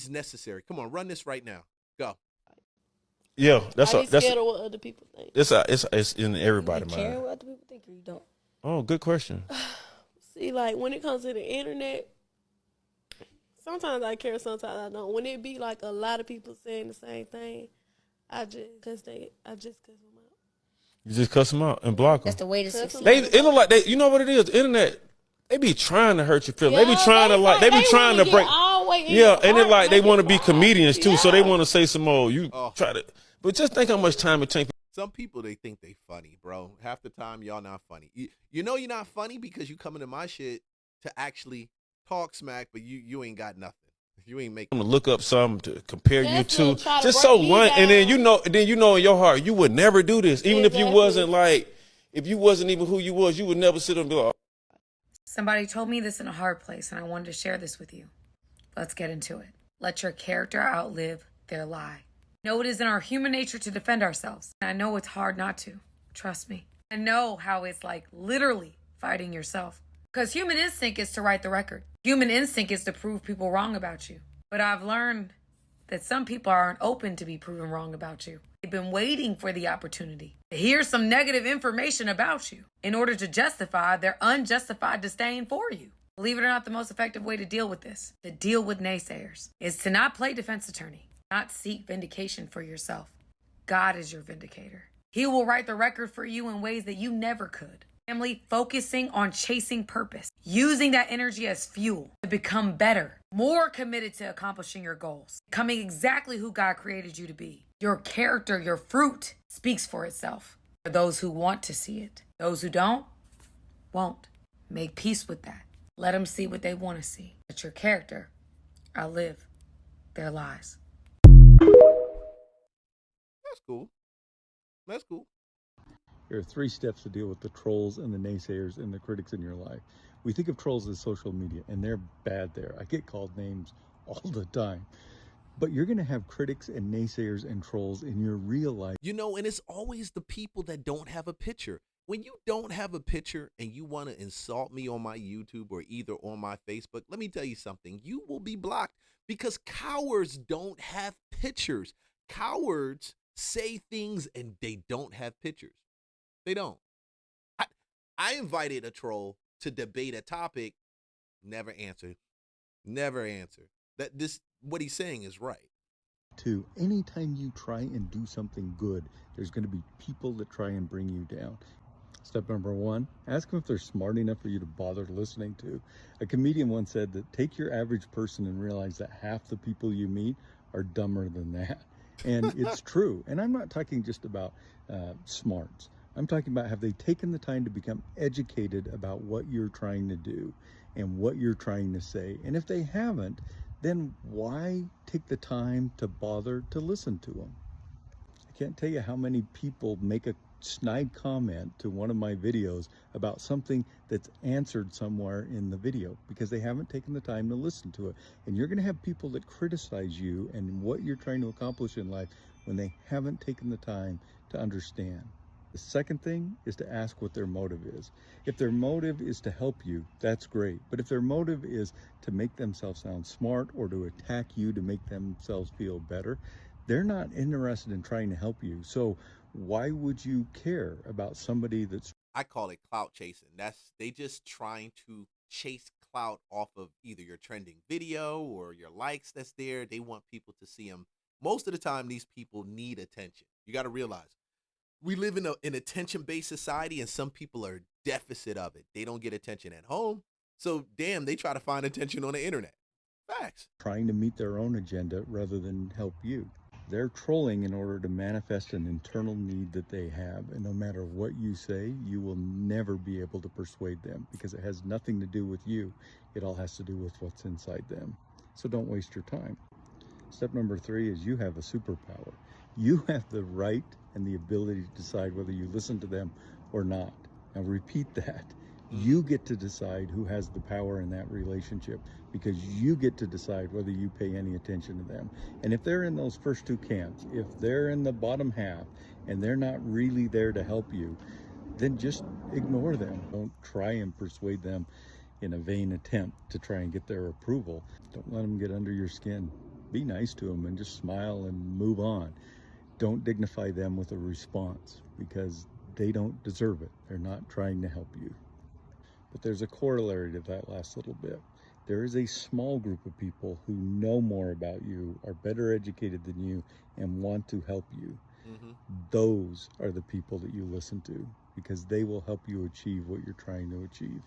is necessary. Come on, run this right now. Go. Yeah, that's Are you scared of what other people think? it's in everybody's You care mind. what other people think, or you don't? Oh, good question. See, like when it comes to the internet, sometimes I care, sometimes I don't. When it be like a lot of people saying the same thing, I just cuss them out. You just cuss them out and block them. That's the way to Cuss 'em succeed. out. It look like they. You know what it is? The internet. They be trying to hurt your feelings. They be trying to they They be trying wanna to break. get all the way in Yeah, your and it heart, like they make want it to be hard. comedians too, so they Yeah. want to say some more. You Oh. try to, but just think how much time it takes. Some people, they think they funny, bro. Half the time, y'all not funny. You know you're not funny because you come into my shit to actually talk smack, but you ain't got nothing. You ain't making. I'm gonna look up something to compare you Just to to, try to just break so me one, and then down. you know in your heart you would never do this, even if you Exactly. wasn't like, if you wasn't even who you was, you would never sit and be like, Somebody told me this in a hard place, and I wanted to share this with you. Let's get into it. Let your character outlive their lie. I know it is in our human nature to defend ourselves. And I know it's hard not to. Trust me. I know how it's like literally fighting yourself. Because human instinct is to right the record. Human instinct is to prove people wrong about you. But I've learned that some people aren't open to be proven wrong about you. They've been waiting for the opportunity to hear some negative information about you in order to justify their unjustified disdain for you. Believe it or not, the most effective way to deal with this, to deal with naysayers, is to not play defense attorney, not seek vindication for yourself. God is your vindicator. He will write the record for you in ways that you never could. Family, focusing on chasing purpose, using that energy as fuel to become better, more committed to accomplishing your goals, becoming exactly who God created you to be. Your character, your fruit speaks for itself. For those who want to see it, those who don't, won't. Make peace with that. Let them see what they want to see. Let your character outlive their lies. That's cool. That's cool. There are 3 steps to deal with the trolls and the naysayers and the critics in your life. We think of trolls as social media, and they're bad there. I get called names all the time. But you're going to have critics and naysayers and trolls in your real life. You know, and it's always the people that don't have a picture. When you don't have a picture and you want to insult me on my YouTube or either on my Facebook, let me tell you something. You will be blocked because cowards don't have pictures. Cowards say things and they don't have pictures. They don't. I invited a troll to debate a topic, never answered. Never answered. What he's saying is right. 2, anytime you try and do something good, there's going to be people that try and bring you down. Step number 1, ask them if they're smart enough for you to bother listening to. A comedian once said that take your average person and realize that half the people you meet are dumber than that. And it's true. And I'm not talking just about smarts. I'm talking about have they taken the time to become educated about what you're trying to do and what you're trying to say. And if they haven't, then why take the time to bother to listen to them? I can't tell you how many people make a snide comment to one of my videos about something that's answered somewhere in the video because they haven't taken the time to listen to it. And you're going to have people that criticize you and what you're trying to accomplish in life when they haven't taken the time to understand. The second thing is to ask what their motive is. If their motive is to help you, that's great. But if their motive is to make themselves sound smart or to attack you to make themselves feel better, they're not interested in trying to help you. So why would you care about somebody that's... I call it clout chasing. They just trying to chase clout off of either your trending video or your likes that's there. They want people to see them. Most of the time, these people need attention. You got to realize we live in an attention-based society, and some people are deficit of it. They don't get attention at home. So, damn, they try to find attention on the internet. Facts. Trying to meet their own agenda rather than help you. They're trolling in order to manifest an internal need that they have. And no matter what you say, you will never be able to persuade them because it has nothing to do with you. It all has to do with what's inside them. So don't waste your time. Step number 3 is you have a superpower. You have the right and the ability to decide whether you listen to them or not. Now repeat that. You get to decide who has the power in that relationship because you get to decide whether you pay any attention to them. And if they're in those first 2 camps, if they're in the bottom half and they're not really there to help you, then just ignore them. Don't try and persuade them in a vain attempt to try and get their approval. Don't let them get under your skin. be nice to them and just smile and move on. Don't dignify them with a response because they don't deserve it. They're not trying to help you. But there's a corollary to that last little bit. There is a small group of people who know more about you, are better educated than you, and want to help you. Mm-hmm. Those are the people that you listen to because they will help you achieve what you're trying to achieve.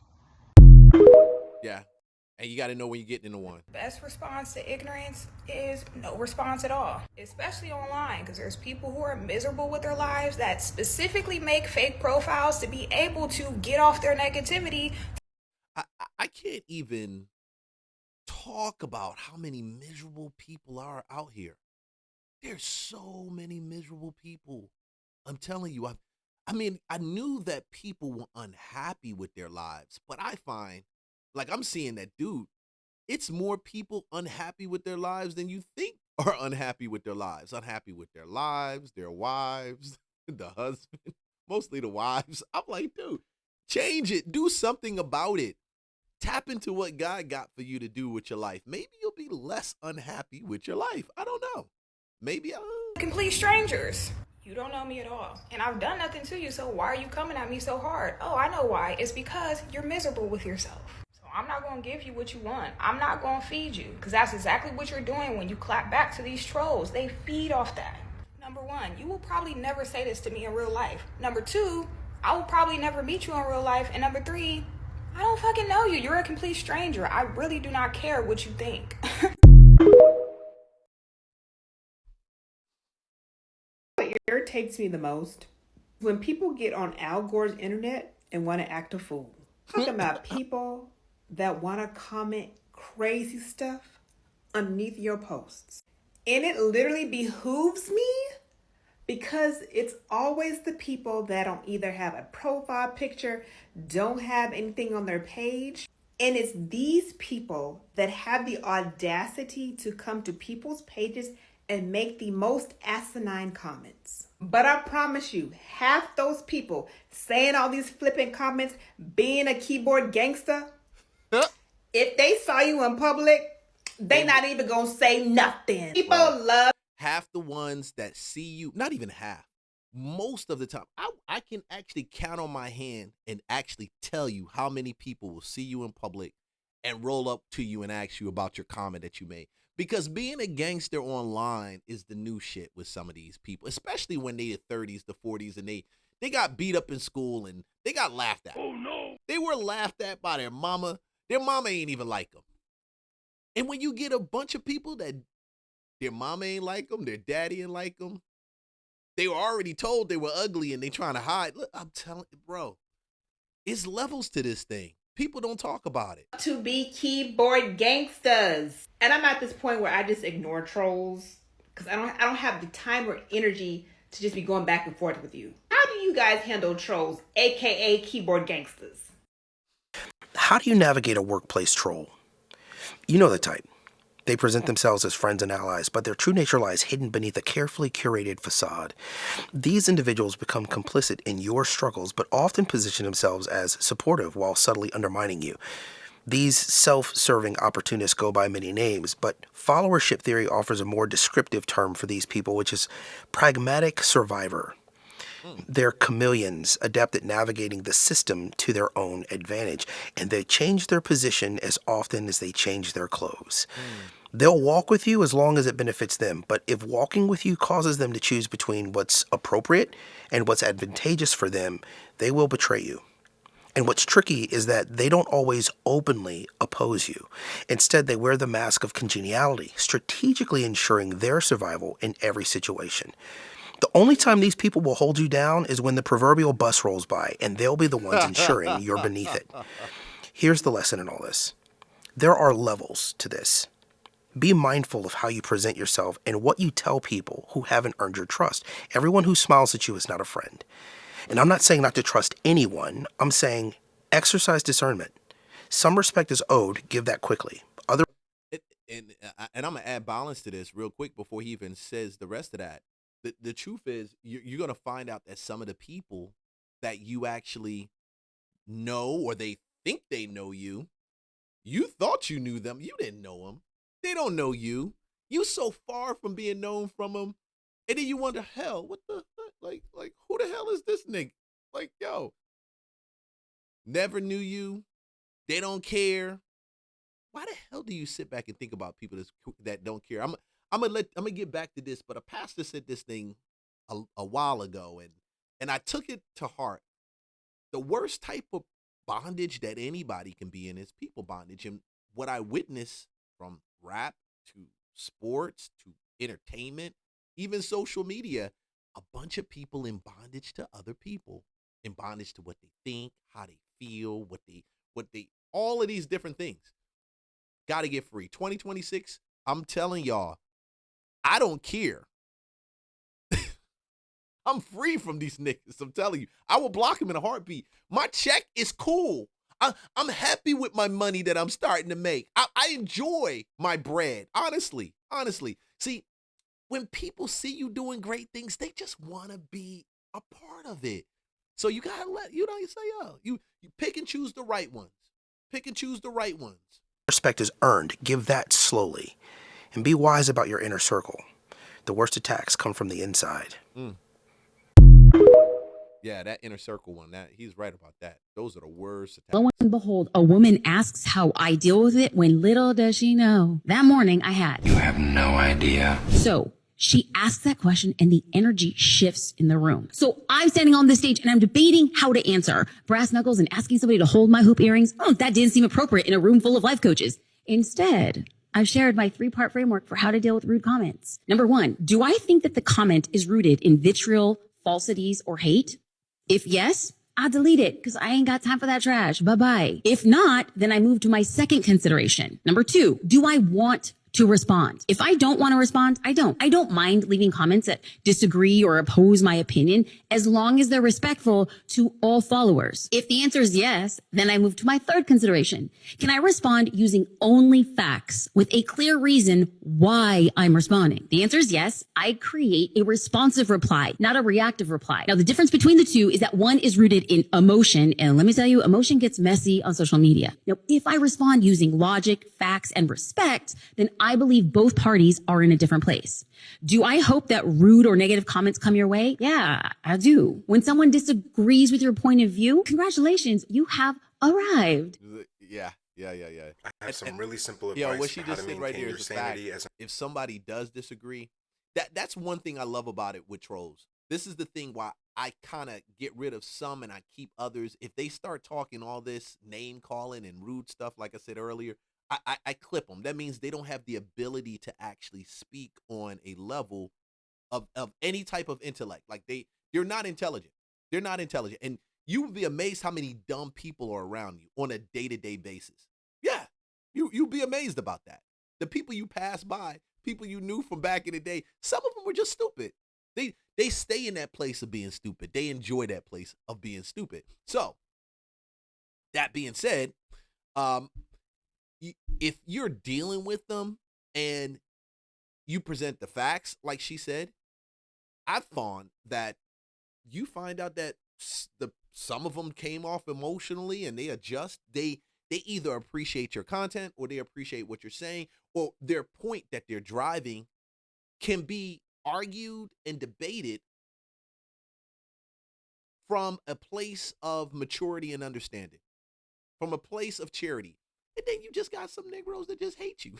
Yeah. And you got to know when you're getting into one. Best response to ignorance is no response at all, especially online, because there's people who are miserable with their lives that specifically make fake profiles to be able to get off their negativity. I can't even talk about how many miserable people are out here. There's so many miserable people. I'm telling you, I mean, I knew that people were unhappy with their lives, but I find, like I'm seeing that, dude, it's more people unhappy with their lives than you think are unhappy with their lives. Unhappy with their lives, their wives, the husband, mostly the wives. I'm like, dude, change it. Do something about it. Tap into what God got for you to do with your life. Maybe you'll be less unhappy with your life. I don't know. Maybe Complete strangers. You don't know me at all. And I've done nothing to you, so why are you coming at me so hard? Oh, I know why. It's because you're miserable with yourself. So I'm not going to give you what you want. I'm not going to feed you. Because that's exactly what you're doing when you clap back to these trolls. They feed off that. Number one, you will probably never say this to me in real life. Number two, I will probably never meet you in real life. And number three, I don't fucking know you. You're a complete stranger. I really do not care what you think. What irritates me the most when people get on Al Gore's internet and want to act a fool. Talking about people that want to comment crazy stuff underneath your posts. And it literally behooves me because it's always the people that don't either have a profile picture, don't have anything on their page. And it's these people that have the audacity to come to people's pages and make the most asinine comments. But I promise you, half those people saying all these flippant comments, being a keyboard gangster, if they saw you in public, they not even gonna say nothing. People love half the ones that see you, not even half, most of the time, I can actually count on my hand and actually tell you how many people will see you in public and roll up to you and ask you about your comment that you made. Because being a gangster online is the new shit with some of these people, especially when they are 30s to 40s and they got beat up in school and they got laughed at. Oh, no. They were laughed at by their mama. Their mama ain't even like them. And when you get a bunch of people that their mama ain't like them, their daddy ain't like them, they were already told they were ugly and they trying to hide. Look, I'm telling you, bro, it's levels to this thing. People don't talk about it. To be keyboard gangsters. And I'm at this point where I just ignore trolls because I don't have the time or energy to just be going back and forth with you. How do you guys handle trolls, aka keyboard gangsters? How do you navigate a workplace troll? You know the type. They present themselves as friends and allies, but their true nature lies hidden beneath a carefully curated facade. These individuals become complicit in your struggles, but often position themselves as supportive while subtly undermining you. These self-serving opportunists go by many names, but followership theory offers a more descriptive term for these people, which is pragmatic survivor. They're chameleons, adept at navigating the system to their own advantage, and they change their position as often as they change their clothes. They'll walk with you as long as it benefits them, but if walking with you causes them to choose between what's appropriate and what's advantageous for them, they will betray you. And what's tricky is that they don't always openly oppose you. Instead, they wear the mask of congeniality, strategically ensuring their survival in every situation. The only time these people will hold you down is when the proverbial bus rolls by, and they'll be the ones ensuring you're beneath it. Here's the lesson in all this. There are levels to this. Be mindful of how you present yourself and what you tell people who haven't earned your trust. Everyone who smiles at you is not a friend. And I'm not saying not to trust anyone. I'm saying exercise discernment. Some respect is owed. Give that quickly. And I'm going to add balance to this real quick before he even says the rest of that. The truth is you're going to find out that some of the people that you actually know or they think they know you, you thought you knew them. You didn't know them. They don't know you. You so far from being known from them, and then you wonder, hell, what the fuck? Like who the hell is this nigga? Like, yo, never knew you. They don't care. Why the hell do you sit back and think about people that don't care? I'm gonna get back to this, but a pastor said this thing a while ago, and I took it to heart. The worst type of bondage that anybody can be in is people bondage, and what I witness from rap to sports to entertainment, even social media, a bunch of people in bondage to other people, in bondage to what they think, how they feel, what they all of these different things. Got to get free. 2026, I'm telling y'all, I don't care. I'm free from these niggas. I'm telling you, I will block them in a heartbeat. My check is cool. I'm happy with my money that I'm starting to make. I enjoy my bread, honestly. See, when people see you doing great things, they just want to be a part of it. So you got to you say, you pick and choose the right ones. Pick and choose the right ones. Respect is earned. Give that slowly. And be wise about your inner circle. The worst attacks come from the inside. Yeah, that inner circle one, he's right about that. Those are the worst attacks. Lo and behold, a woman asks how I deal with it when little does she know. That morning I had. You have no idea. So she asks that question and the energy shifts in the room. So I'm standing on this stage and I'm debating how to answer. Brass knuckles and asking somebody to hold my hoop earrings. Oh, that didn't seem appropriate in a room full of life coaches. Instead, I've shared my 3-part framework for how to deal with rude comments. Number 1, do I think that the comment is rooted in vitriol, falsities, or hate? If yes, I'll delete it because I ain't got time for that trash. Bye-bye. If not, then I move to my second consideration. Number 2, do I want to respond? If I don't want to respond, I don't. I don't mind leaving comments that disagree or oppose my opinion as long as they're respectful to all followers. If the answer is yes, then I move to my third consideration. Can I respond using only facts with a clear reason why I'm responding? The answer is yes. I create a responsive reply, not a reactive reply. Now, the difference between the two is that one is rooted in emotion. And let me tell you, emotion gets messy on social media. Now, if I respond using logic, facts, and respect, then I believe both parties are in a different place. Do I hope that rude or negative comments come your way? Yeah, I do. When someone disagrees with your point of view, congratulations, you have arrived. Yeah. I have some really simple advice what she for how to just said right maintain there your is a fact. sanity. If somebody does disagree, that's one thing I love about it with trolls. This is the thing why I kind of get rid of some and I keep others. If they start talking all this name calling and rude stuff, like I said earlier, I clip them. That means they don't have the ability to actually speak on a level of any type of intellect. Like they're not intelligent. They're not intelligent. And you would be amazed how many dumb people are around you on a day-to-day basis. Yeah, you'd be amazed about that. The people you pass by, people you knew from back in the day, some of them were just stupid. They stay in that place of being stupid. They enjoy that place of being stupid. So, that being said, if you're dealing with them and you present the facts, like she said, I've found that you find out that some of them came off emotionally and they adjust. They either appreciate your content or they appreciate what you're saying, or their point that they're driving can be argued and debated from a place of maturity and understanding, from a place of charity. And then you just got some Negroes that just hate you.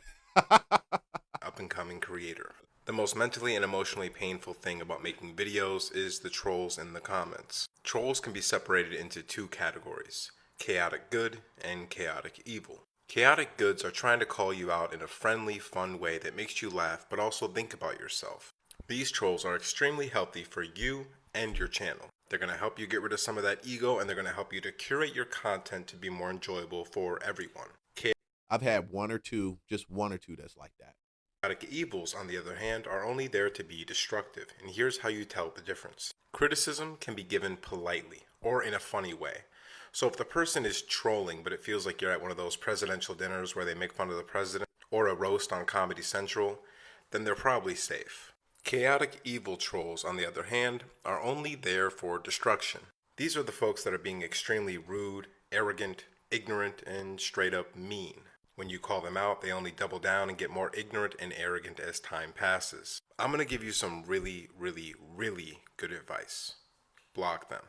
Up-and-coming creator. The most mentally and emotionally painful thing about making videos is the trolls in the comments. Trolls can be separated into 2 categories: chaotic good and chaotic evil. Chaotic goods are trying to call you out in a friendly, fun way that makes you laugh but also think about yourself. These trolls are extremely healthy for you and your channel. They're going to help you get rid of some of that ego, and they're going to help you to curate your content to be more enjoyable for everyone. I've had just one or two that's like that. Chaotic evils, on the other hand, are only there to be destructive, and here's how you tell the difference. Criticism can be given politely or in a funny way. So if the person is trolling, but it feels like you're at one of those presidential dinners where they make fun of the president, or a roast on Comedy Central, then they're probably safe. Chaotic evil trolls, on the other hand, are only there for destruction. These are the folks that are being extremely rude, arrogant, ignorant, and straight up mean. When you call them out, they only double down and get more ignorant and arrogant as time passes. I'm going to give you some really, really, really good advice. Block them.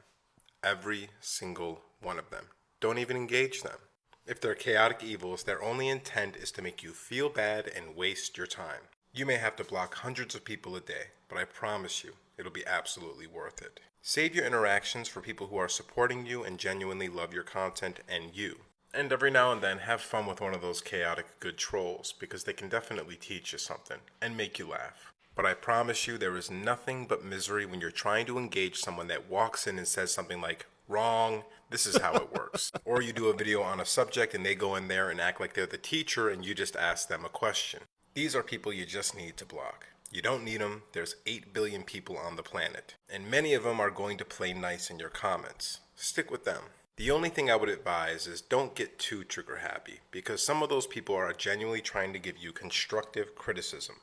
Every single one of them. Don't even engage them. If they're chaotic evils, their only intent is to make you feel bad and waste your time. You may have to block hundreds of people a day, but I promise you, it'll be absolutely worth it. Save your interactions for people who are supporting you and genuinely love your content and you. And every now and then, have fun with one of those chaotic good trolls, because they can definitely teach you something and make you laugh. But I promise you, there is nothing but misery when you're trying to engage someone that walks in and says something like, wrong, this is how it works. Or you do a video on a subject and they go in there and act like they're the teacher and you just ask them a question. These are people you just need to block. You don't need them. There's 8 billion people on the planet, and many of them are going to play nice in your comments. Stick with them. The only thing I would advise is don't get too trigger happy, because some of those people are genuinely trying to give you constructive criticism.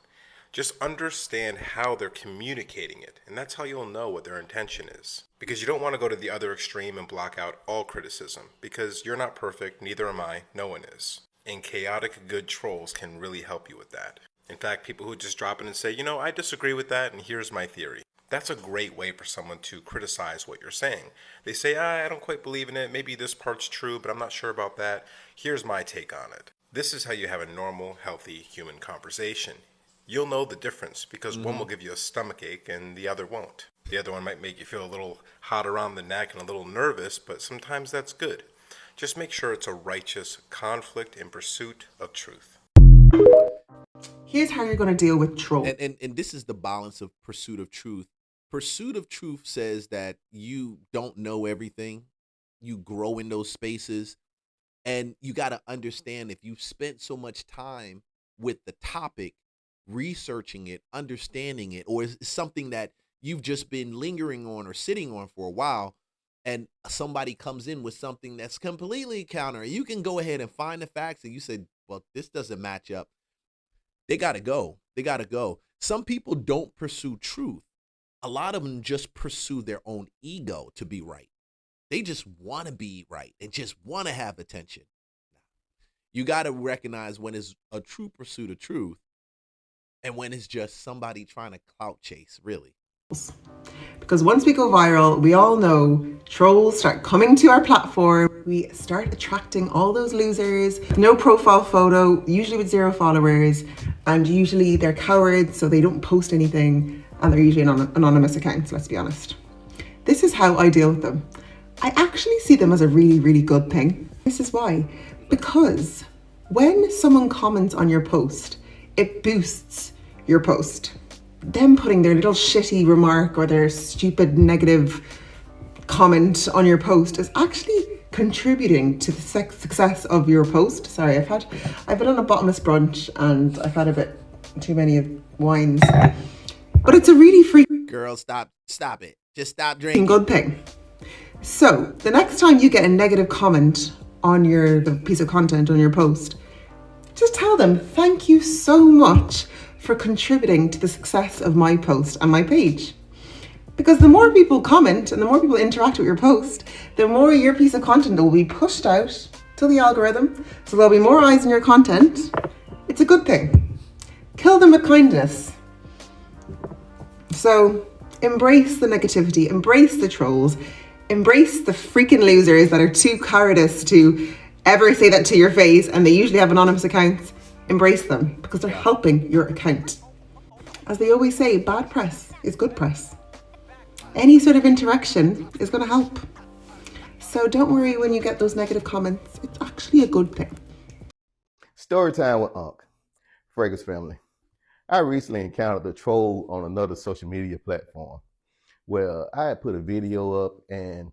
Just understand how they're communicating it, and that's how you'll know what their intention is. Because you don't want to go to the other extreme and block out all criticism, because you're not perfect, neither am I, no one is. And chaotic good trolls can really help you with that. In fact, people who just drop in and say, I disagree with that, and here's my theory. That's a great way for someone to criticize what you're saying. They say, I don't quite believe in it. Maybe this part's true, but I'm not sure about that. Here's my take on it. This is how you have a normal, healthy human conversation. You'll know the difference because one will give you a stomachache and the other won't. The other one might make you feel a little hot around the neck and a little nervous, but sometimes that's good. Just make sure it's a righteous conflict in pursuit of truth. Here's how you're going to deal with trolls. And this is the balance of pursuit of truth. Pursuit of truth says that you don't know everything. You grow in those spaces. And you got to understand, if you've spent so much time with the topic, researching it, understanding it, or it's something that you've just been lingering on or sitting on for a while, and somebody comes in with something that's completely counter, you can go ahead and find the facts and you say, well, this doesn't match up. They got to go. They got to go. Some people don't pursue truth. A lot of them just pursue their own ego to be right. They just want to be right and just want to have attention. You got to recognize when it's a true pursuit of truth and when it's just somebody trying to clout chase, really. Because once we go viral, we all know trolls start coming to our platform. We start attracting all those losers, no profile photo, usually with 0 followers, and usually they're cowards, so they don't post anything, and they're usually anonymous accounts, let's be honest. This is how I deal with them. I actually see them as a really, really good thing. This is why. Because when someone comments on your post, it boosts your post. Them putting their little shitty remark or their stupid negative comment on your post is actually contributing to the success of your post. Sorry, I've been on a bottomless brunch and I've had a bit too many wines, but it's a really girl, stop it. Just stop drinking. Good thing. So the next time you get a negative comment on the piece of content on your post, just tell them, thank you so much for contributing to the success of my post and my page. Because the more people comment and the more people interact with your post, the more your piece of content will be pushed out to the algorithm. So there'll be more eyes on your content. It's a good thing. Kill them with kindness. So embrace the negativity, embrace the trolls, embrace the freaking losers that are too cowardice to ever say that to your face, and they usually have anonymous accounts. Embrace them because they're helping your account. As they always say, bad press is good press. Any sort of interaction is going to help. So don't worry when you get those negative comments. It's actually a good thing. Story time with Unc, Fragrance family. I recently encountered a troll on another social media platform where I had put a video up, and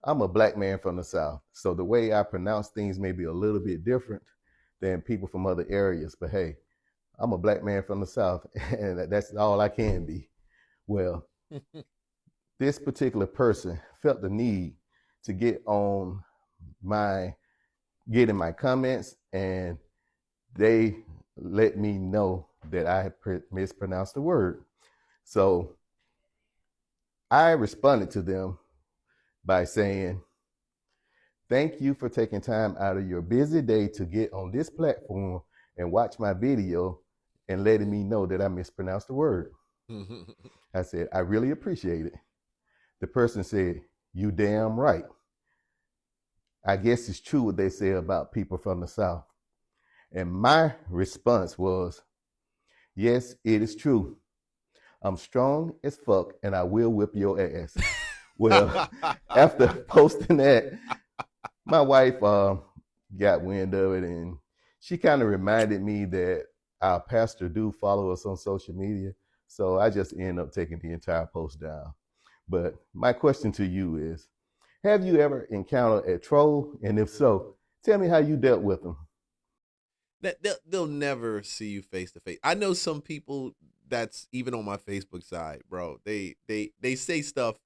I'm a black man from the South. So the way I pronounce things may be a little bit different than people from other areas, but hey, I'm a black man from the South, and that's all I can be. Well, this particular person felt the need to get in my comments, and they let me know that I had mispronounced the word. So I responded to them by saying, Thank you for taking time out of your busy day to get on this platform and watch my video and letting me know that I mispronounced the word. I said, I really appreciate it. The person said, you damn right. I guess it's true what they say about people from the South. And my response was, yes, it is true. I'm strong as fuck and I will whip your ass. Well, after posting that, my wife got wind of it, and she kind of reminded me that our pastor do follow us on social media. So I just ended up taking the entire post down. But my question to you is, have you ever encountered a troll? And if so, tell me how you dealt with them. That they'll never see you face to face. I know some people that's even on my Facebook side, bro. They say stuff,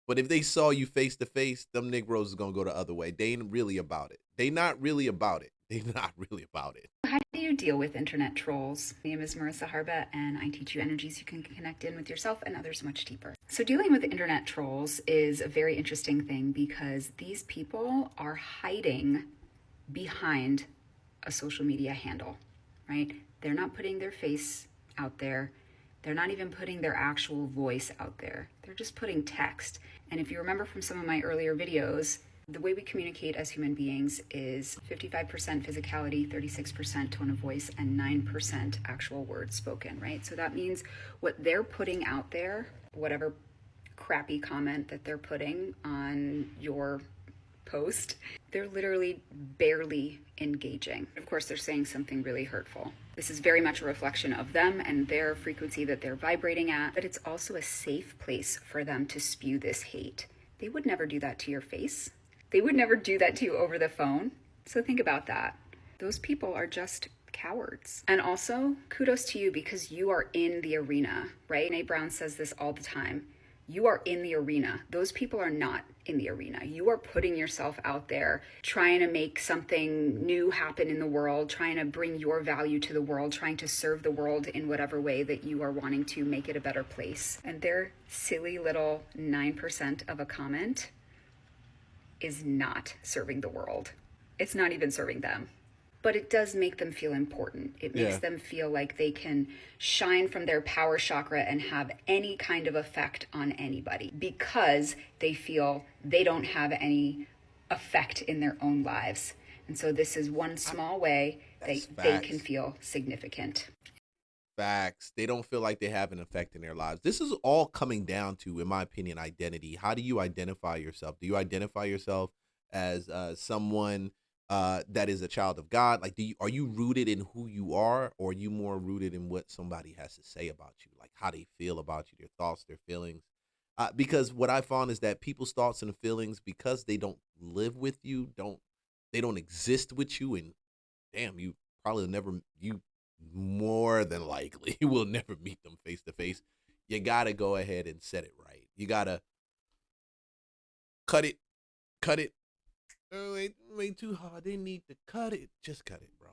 but if they saw you face to face, them Negroes is gonna go the other way. They ain't really about it. They not really about it. They not really about it. How do you deal with internet trolls? My name is Marissa Harba, and I teach you energies you can connect in with yourself and others much deeper. So dealing with internet trolls is a very interesting thing because these people are hiding behind a social media handle, right? They're not putting their face out there. They're not even putting their actual voice out there. They're just putting text. And if you remember from some of my earlier videos, the way we communicate as human beings is 55% physicality, 36% tone of voice, and 9% actual words spoken, right? So that means what they're putting out there, whatever crappy comment that they're putting on your post, they're literally barely engaging. Of course, they're saying something really hurtful. This is very much a reflection of them and their frequency that they're vibrating at, but it's also a safe place for them to spew this hate. They would never do that to your face. They would never do that to you over the phone. So think about that. Those people are just cowards. And also, kudos to you because you are in the arena, right? Brene Brown says this all the time. You are in the arena. Those people are not in the arena. You are putting yourself out there, trying to make something new happen in the world, trying to bring your value to the world, trying to serve the world in whatever way that you are wanting to make it a better place. And their silly little 9% of a comment is not serving the world. It's not even serving them. But it does make them feel important. It makes them feel like they can shine from their power chakra and have any kind of effect on anybody because they feel they don't have any effect in their own lives. And so this is one small way they can feel significant. Facts. They don't feel like they have an effect in their lives. This is all coming down to, in my opinion, identity. How do you identify yourself? Do you identify yourself as someone that is a child of God? Like, are you rooted in who you are, or are you more rooted in what somebody has to say about you, like how they feel about you, their thoughts, their feelings? Because what I found is that people's thoughts and feelings, because they don't live with you, they don't exist with you, and damn, you probably never, you more than likely will never meet them face to face. You gotta go ahead and set it right. You gotta cut it. Oh, wait, too hard. They need to cut it. Just cut it, bro.